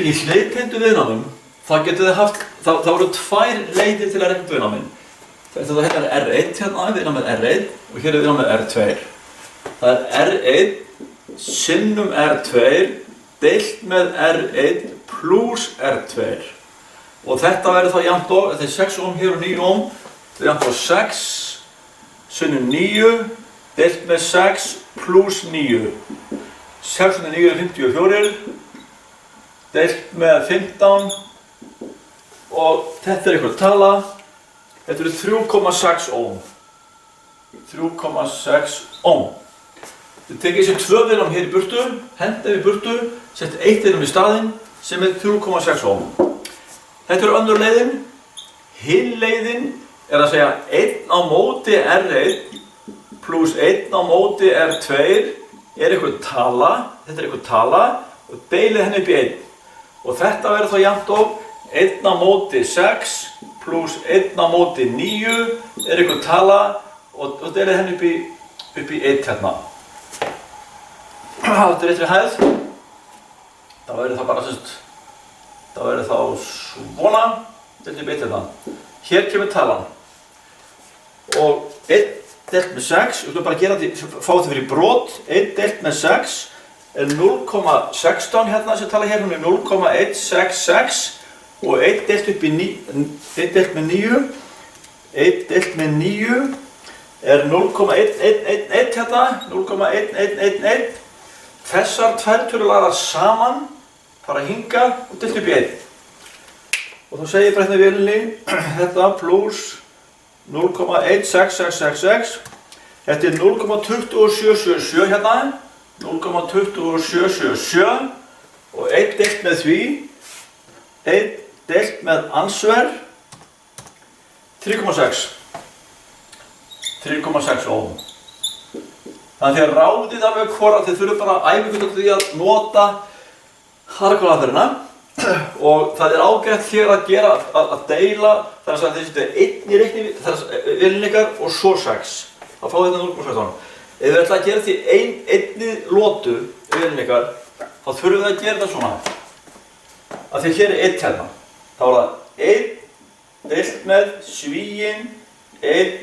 í hliðtengdu viðnámum, þá getur þið haft, þá eru tvær leiðir til að reikna viðnámin. Þetta hérna er R1 hérna, viðnámið R1 og hér er viðnámið R2. Það er R1 sinnum R2 deilt með R1 pluss R2. Og þetta verður þá jafnt og, þetta er 6 ohm hér og 9 ohm, þetta er jafnt og 6 sinnum 9 deilt með 6 pluss 9. 6 sinnum 9 er 54, deilt með 15 og þetta er einhver tala. Þetta eru 3,6 ohm. 3,6 ohm. Þið tekið þessi tvö viðnám hér í burtu, hendið í burtu, settið eitt viðnám í staðinn sem er 3,6 ohm. Þetta er önnur leiðin. Hin leiðin er að segja 1 á móti R1 pluss 1 á móti R2 er einhver tala, þetta er einhver tala og deilið henni upp í 1. Og þetta verður þá jafnt og 1 á móti 6 pluss 1 á móti 9 er einhver tala og deilið henni upp í 1 hérna. Þetta er réttri hæð. Það verður þá bara það verður þá svona, deilið upp í 1 hérna. Hér kemur talan. Og 1 deilt með 6, við skulum bara gera þetta, fá þetta fyrir brot. 1 deilt með 6 er 0,16 hérna sem tala hér, hún er 0,166 og 1 deilt upp í 9, 1 deilt með 9, 1 deilt með 9 er 0,111 hérna, 0,1111. Þessar tvær tölur lagðar saman, fara hingað og deilt upp í 1. Og þá segir ég bara hérna í vélinni, þetta pluss 0,16666, þetta er 0,2777 hérna, 0,2777 og 1 deilt með því, 1 deilt með ansver, 3,6. 3,6 ohm. Þannig að ráðið alveg hvora, þið þurfum bara að æfa ykkur út af því að nota harðkvöðaferðina og það er ágætt hér að gera, að deila, þannig að þið setja 1 í reiknivélinni ykkar og svo 6. Þá fáið þetta 0,16. Ef þið ætla að gera því einni lotu í vélinni ykkar, þá þurfum við að gera þetta svona. Af því hér er 1 hérna. Þá er það 1 deilt með svíinn, 1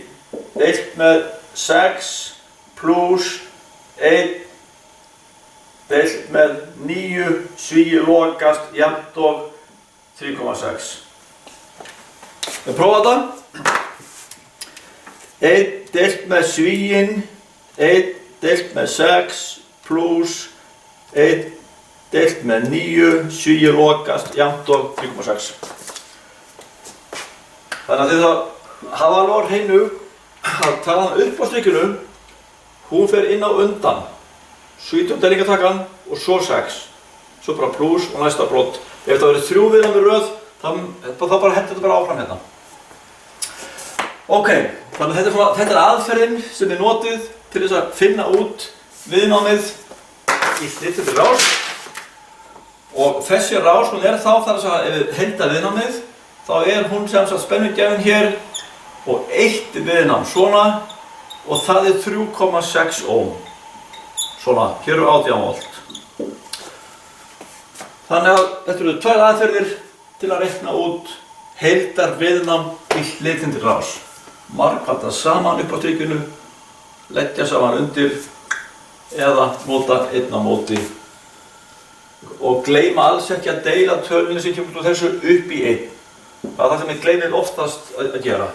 deilt með 6 pluss 1 deilt með 9, svíi lokast, jafnt og 3,6. Við prófum þetta. 1 deilt með svíinn, 1 deilt með 6 pluss 1 deilt með 9, svíi lokast, jafnt og 3,6. Þannig að þið það hafa alveg á hreinu að talan upp á strikinu, hún fer inn á undan. 17 deilingartakan og svo 6. Svo bara pluss og næsta brot. Ef það verður 3 viðnám í röð, þá bara hendur þetta bara áfram hérna. Ok, þannig að þetta er aðferðin sem er notið til þess að finna út viðnámið í hliðtengdri rás. Og þessi rás, hún er þá þar að ef við heilda viðnámið, þá er hún sem sagt spennugjafinn hér og 1 viðnám svona og það er 3,6 ohm. Svona, hér eru 18 volt. Þannig að þetta eru 2 aðferðir til að reikna út heildarviðnám í hliðtengdri rás. Margfalda saman upp á strikinu, leggja saman undir eða nota 1 á móti. Og gleyma alls ekki að deila tölunni sem kemur úr þessu upp í 1. Það er það sem ég gleymir oftast að gera.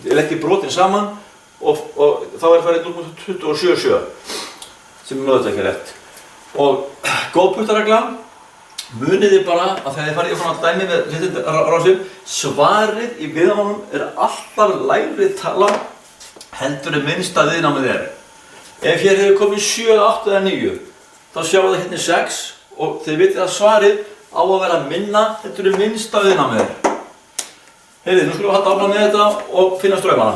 Ég legg brotin saman og þá er farið 0,277 sem er náttúrulega ekki rétt. Og góð puttaregla, munið þið bara að þegar þið farið í svona dæmi með hliðtengdarrásum, svarið í viðnámum er alltaf lægri tala heldur en minnsta viðnámið er. Ef hér hefur komið 7, 8 eða 9, þá sjáum við hérna 6 og þið vitið að svarið á að vera minna heldur en minnsta viðnámið er. Heyrðu, nú skulum við halda áfram með þetta og finna straumana.